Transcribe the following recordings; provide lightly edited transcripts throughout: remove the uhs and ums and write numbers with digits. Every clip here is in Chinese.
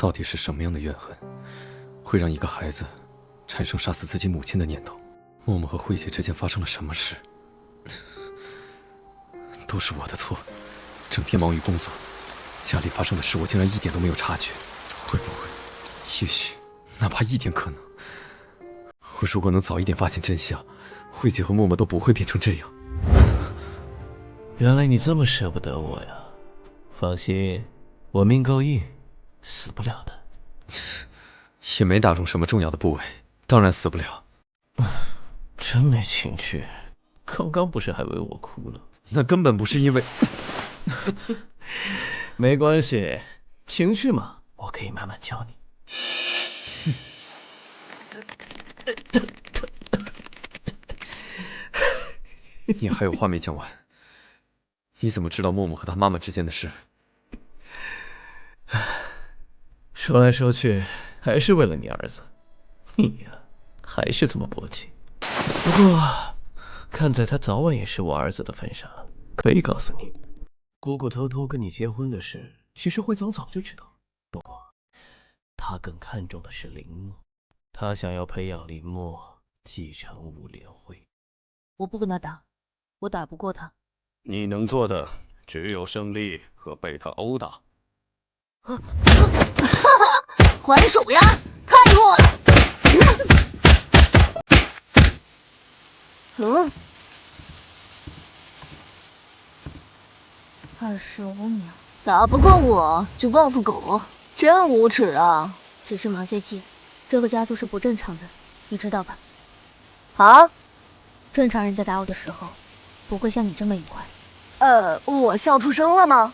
到底是什么样的怨恨，会让一个孩子产生杀死自己母亲的念头？默默和慧姐之间发生了什么事？都是我的错，整天忙于工作，家里发生的事我竟然一点都没有察觉。会不会，也许，哪怕一点可能，我如果能早一点发现真相，慧姐和默默都不会变成这样。原来你这么舍不得我呀！放心，我命够硬，死不了的。也没打中什么重要的部位，当然死不了。真没情趣，刚刚不是还为我哭了？那根本不是因为……没关系，情绪嘛，我可以慢慢教你。你还有话没讲完，你怎么知道默默和他妈妈之间的事？说来说去，还是为了你儿子。你呀，还是这么薄情。不过，看在他早晚也是我儿子的份上，可以告诉你，姑姑偷偷跟你结婚的事，其实慧总早就知道。不过，他更看重的是林默，他想要培养林默继承武联会。我不跟他打，我打不过他。你能做的只有胜利和被他殴打。还手呀！太弱了。25秒，打不过我就报复狗，真无耻啊！只是麻醉剂，这个加速是不正常的，你知道吧？啊？正常人在打我的时候，不会像你这么愉快。我笑出声了吗？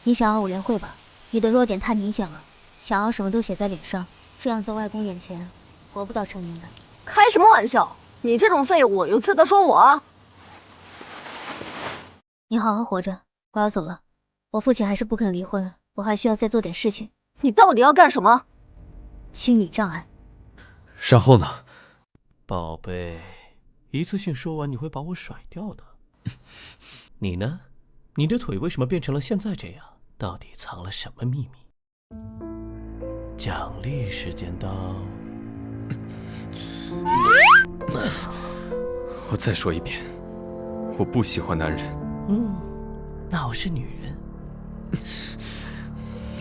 你想要武联会吧？你的弱点太明显了，想要什么都写在脸上，这样在外公眼前活不到成年的。开什么玩笑！你这种废物有资格说我？你好好活着，我要走了。我父亲还是不肯离婚，我还需要再做点事情。你到底要干什么？心理障碍。然后呢？宝贝，一次性说完你会把我甩掉的。你呢？你的腿为什么变成了现在这样？到底藏了什么秘密？奖励时间到。我再说一遍，我不喜欢男人。那我是女人。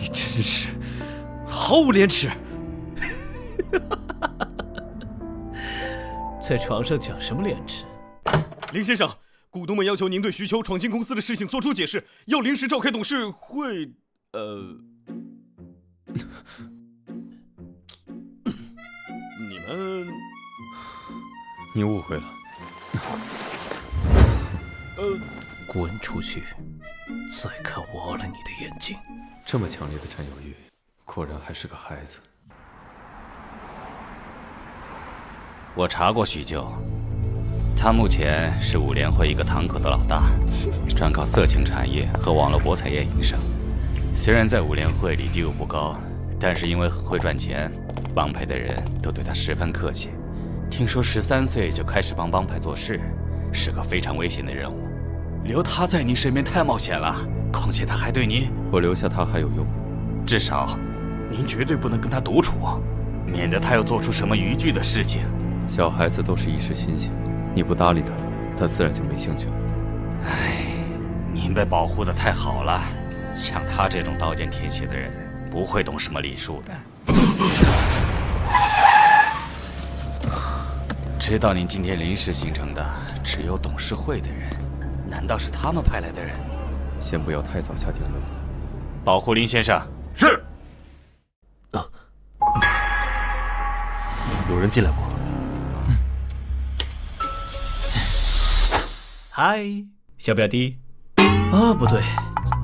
你真是毫无廉耻。在床上讲什么廉耻？林先生，股东们要求您对徐秋闯进公司的事情做出解释，要临时召开董事会。你们……你误会了。滚出去！再看挖了你的眼睛！这么强烈的占有欲，果然还是个孩子。我查过徐旧，他目前是武联会一个堂口的老大，专靠色情产业和网络博彩业营生。虽然在武联会里地位不高，但是因为很会赚钱，帮派的人都对他十分客气。听说13岁就开始帮帮派做事，是个非常危险的任务。留他在您身边太冒险了，况且他还对您……我留下他还有用？至少，您绝对不能跟他独处，免得他又做出什么逾矩的事情。小孩子都是一时新鲜，你不搭理他，他自然就没兴趣了。唉，您被保护得太好了，像他这种刀剑铁血的人，不会懂什么礼数的。知道您今天临时形成的只有董事会的人，难道是他们派来的人？先不要太早下定论。保护林先生。是。有人进来过。嗨，小表弟。啊，不对，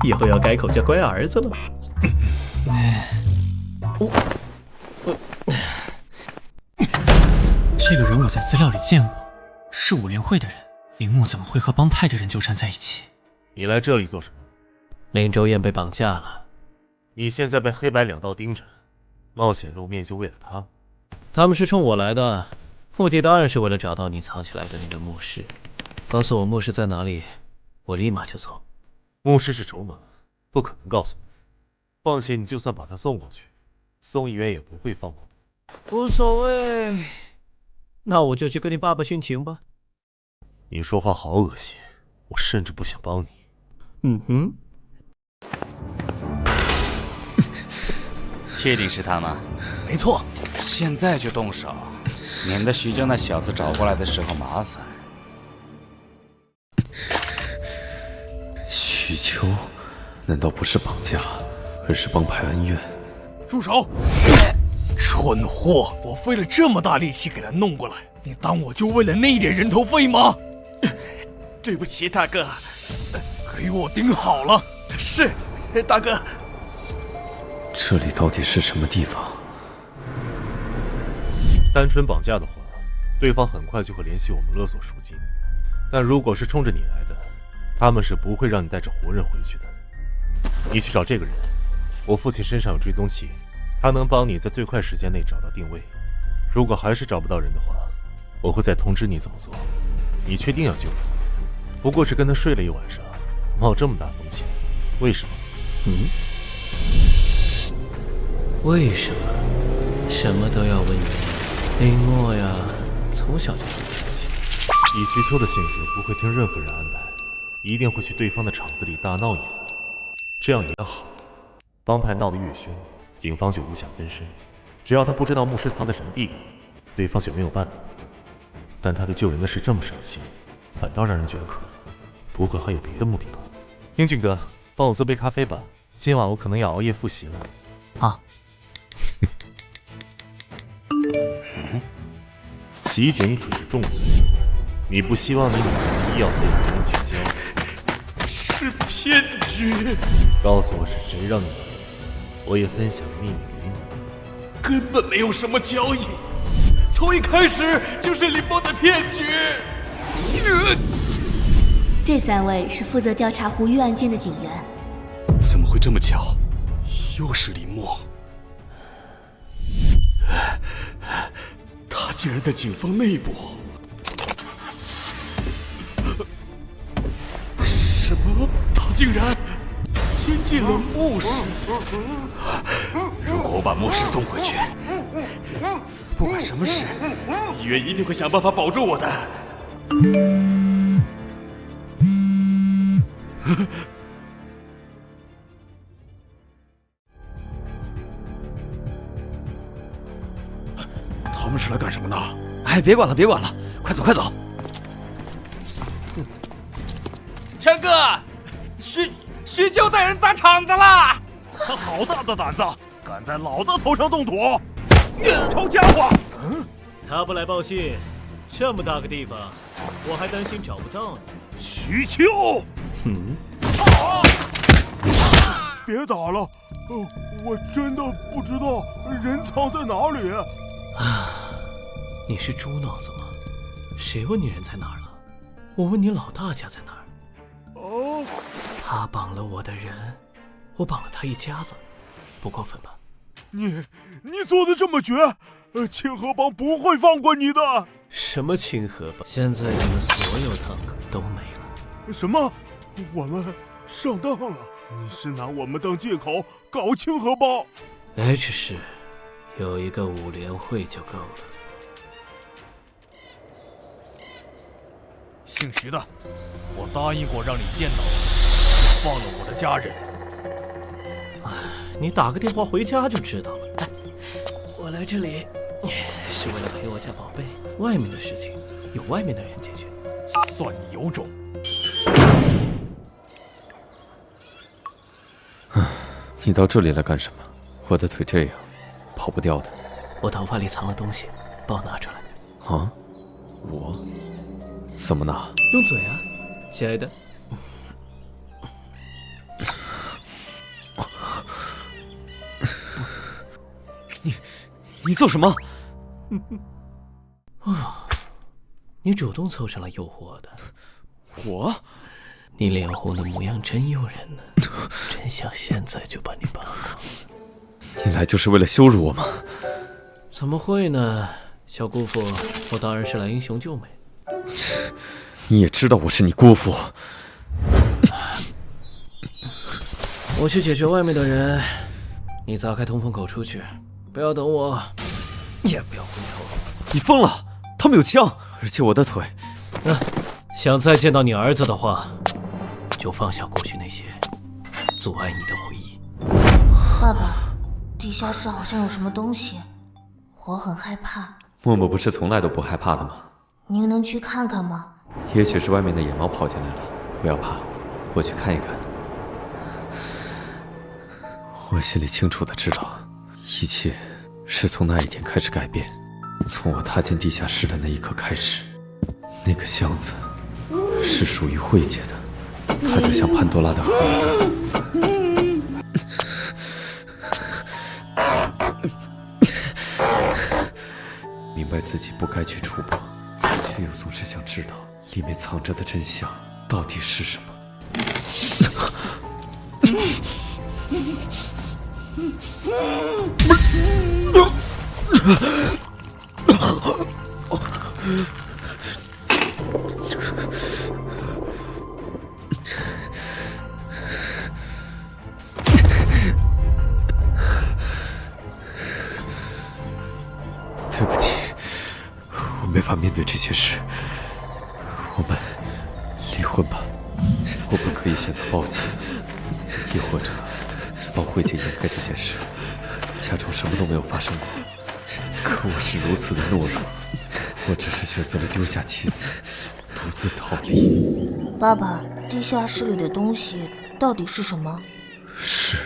以后要改口叫乖儿子了。这个人我在资料里见过，是武联会的人。林默怎么会和帮派的人纠缠在一起？你来这里做什么？林周燕被绑架了，你现在被黑白两道盯着，冒险露面就为了他？他们是冲我来的，目的当然是为了找到你藏起来的那个墓室。告诉我墓室在哪里，我立马就走。墓室是筹码，不可能告诉你。况且你就算把他送过去，宋议员也不会放过你。无所谓，那我就去跟你爸爸殉情吧。你说话好恶心，我甚至不想帮你。嗯哼，确定是他吗？没错，现在就动手，免得徐州那小子找过来的时候麻烦。徐秋，难道不是绑架，而是帮派恩怨？住手！蠢货！我费了这么大力气给他弄过来，你当我就为了那一点人头费吗？对不起，大哥，给我盯好了。是，大哥。这里到底是什么地方？单纯绑架的话，对方很快就会联系我们勒索赎金。但如果是冲着你来的，他们是不会让你带着活人回去的。你去找这个人，我父亲身上有追踪器，他能帮你在最快时间内找到定位。如果还是找不到人的话，我会再通知你怎么做。你确定要救他？不过是跟他睡了一晚上，冒这么大风险，为什么？为什么？什么都要问原因。林墨呀，从小就这么调戏。以徐秋的性格，不会听任何人安排，一定会去对方的场子里大闹一番。这样也好，帮派闹得越凶，警方就无暇分身。只要他不知道牧师藏在什么地方，对方就没有办法。但他对救人的事这么上心，反倒让人觉得可疑。不会还有别的目的吧？英俊哥，帮我做杯咖啡吧，今晚我可能要熬夜复习了。啊，袭警可是重罪，你不希望你女儿的医药费别人去交？是骗局，告诉我是谁让你来的，我也分享个秘密给你。根本没有什么交易，从一开始就是林墨的骗局。这3位是负责调查胡玉案件的警员。怎么会这么巧？又是林墨，他竟然在警方内部。什么？他竟然监禁了牧师？如果我把牧师送回去，不管什么事，医院一定会想办法保住我的。他们是来干什么的？哎，别管了，别管了，快走，快走！强哥，徐州带人砸场子啦！他好大的胆子，敢在老子头上动土！臭家伙！他不来报信，这么大个地方，我还担心找不到呢。徐秋，别打了，我真的不知道人藏在哪里。你是猪脑子吗？谁问你人在哪儿了？我问你老大家在哪儿。哦，他绑了我的人，我绑了他一家子，不过分吧？你做的这么绝，清河帮不会放过你的。什么清河帮？现在你们所有堂客都没了。什么？我们上当了？你是拿我们当借口搞清河帮 ？H 市有一个5联会就够了。姓徐的，我答应过让你见到我，就放了我的家人。你打个电话回家就知道了。哎，我来这里是为了陪我家宝贝，外面的事情由外面的人解决。算你有种！你到这里来干什么？我的腿这样，跑不掉的。我头发里藏了东西，帮我拿出来。啊？我？怎么拿？用嘴啊，亲爱的。你做什么？你主动凑上来诱惑我的。我？你脸红的模样真诱人呢，真想现在就把你扒光。你来就是为了羞辱我吗？怎么会呢，小姑父，我当然是来英雄救美。你也知道我是你姑父。我去解决外面的人，你砸开通风口出去，不要等我，也不要回头。你疯了！他们有枪，而且我的腿……想再见到你儿子的话，就放下过去那些阻碍你的回忆。爸爸，地下室好像有什么东西，我很害怕。默默不是从来都不害怕的吗？您能去看看吗？也许是外面的野猫跑进来了，不要怕，我去看一看。我心里清楚的知道，一切是从那一天开始改变，从我踏进地下室的那一刻开始。那个箱子是属于慧姐的，它就像潘多拉的盒子。明白自己不该去触碰，却又总是想知道里面藏着的真相到底是什么。对不起，我没法面对这些事。我们离婚吧。我们可以选择报警，也或者帮慧姐掩盖这件事，假装什么都没有发生过。可我是如此的懦弱，我只是选择了丢下妻子，独自逃离。爸爸，地下室里的东西到底是什么？是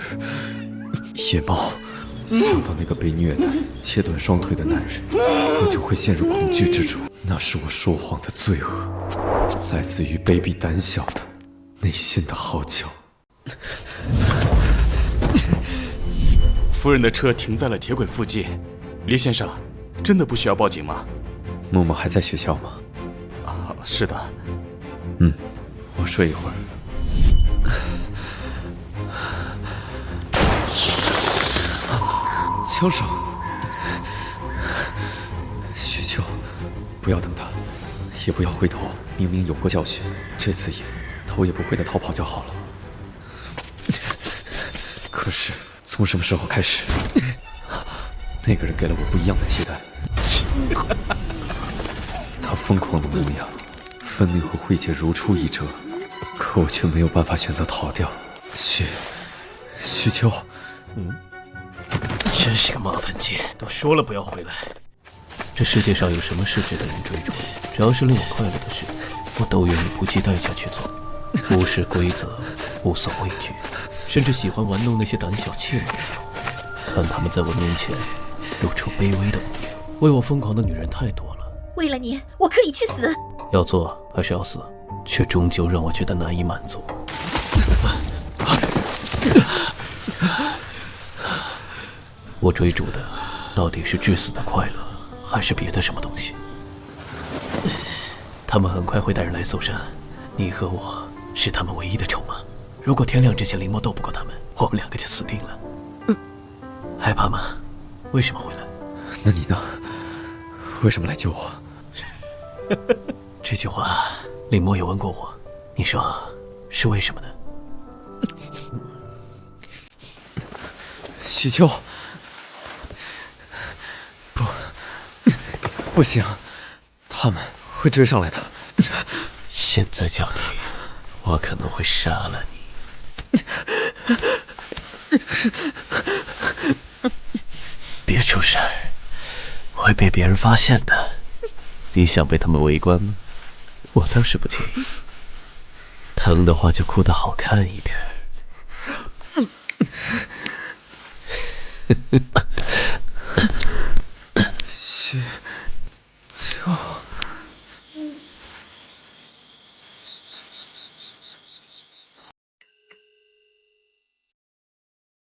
野猫。想到那个被虐待、切断双腿的男人，我就会陷入恐惧之中。那是我说谎的罪恶，来自于卑鄙胆小的内心的嚎叫。夫人的车停在了铁轨附近，李先生，真的不需要报警吗？默默还在学校吗？啊，是的。我睡一会儿。枪声，许秋，不要等他，也不要回头。明明有过教训，这次也头也不回的逃跑就好了。可是从什么时候开始，那个人给了我不一样的期待。他疯狂的模样，分明和慧姐如出一辙，可我却没有办法选择逃掉。许秋，真是个麻烦姐，都说了不要回来。这世界上有什么事值得人追逐？只要是令我快乐的事，我都愿意不计代价去做，无视规则，无所畏惧，甚至喜欢玩弄那些胆小怯懦的家伙。看他们在我面前露出卑微的模样，为我疯狂的女人太多了。为了你，我可以去死。要做还是要死，却终究让我觉得难以满足。我追逐的到底是致死的快乐，还是别的什么东西？他们很快会带人来搜山，你和我是他们唯一的筹码。如果天亮之前灵猫斗不过他们，我们两个就死定了。害怕吗？为什么回来？那你呢？为什么来救我？这句话林墨有问过我，你说是为什么呢？许秋，不行，他们会追上来的。现在叫你，我可能会杀了你。别出事儿，会被别人发现的。你想被他们围观吗？我倒是不介意。疼的话就哭得好看一点。